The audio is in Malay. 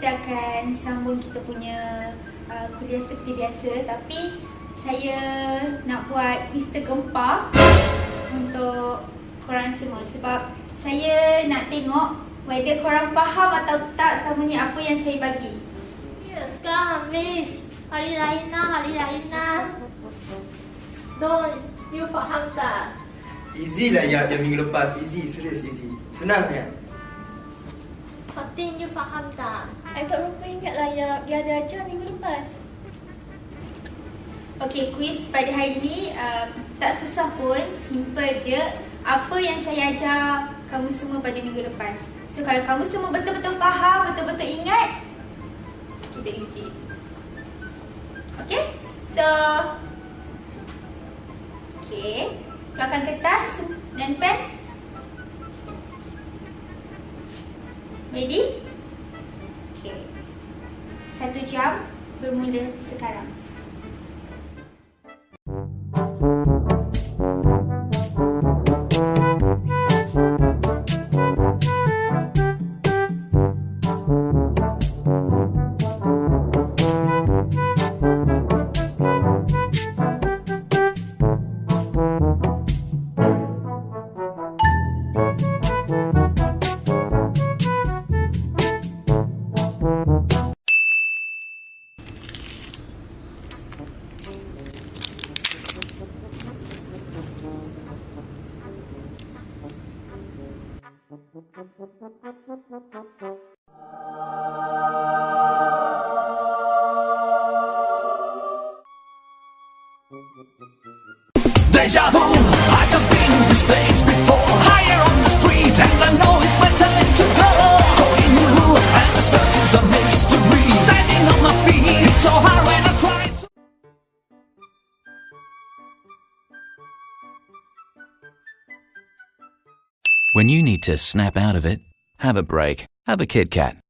kita akan sambung kita punya kuliah seperti biasa. Tapi saya nak buat kuis tergempar untuk korang semua. Sebab saya nak tengok whether korang faham atau tak samanya apa yang saya bagi. Ya, sekarang Miss. Hari lain lah. Don, you faham tak? Easy lah yang minggu lepas. Easy, serius easy. Senang ya? Fatin, you faham tak? I tak berapa ingat lah yang dia ada ajar minggu lepas. Okey, kuis pada hari ni tak susah pun, simple je. Apa yang saya ajar kamu semua pada minggu lepas. So kalau kamu semua betul-betul faham, betul-betul ingat, kita uji. Okey? So okey, keluarkan kertas dan pen. Ready? Okey. 1 jam bermula sekarang. Deja vu, I just been in this place before. Higher on the street and I know it's my time to go. Going new and the search is a mystery. Standing on my feet, it's so hard when I try to. When you need to snap out of it, have a break. Have a KitKat.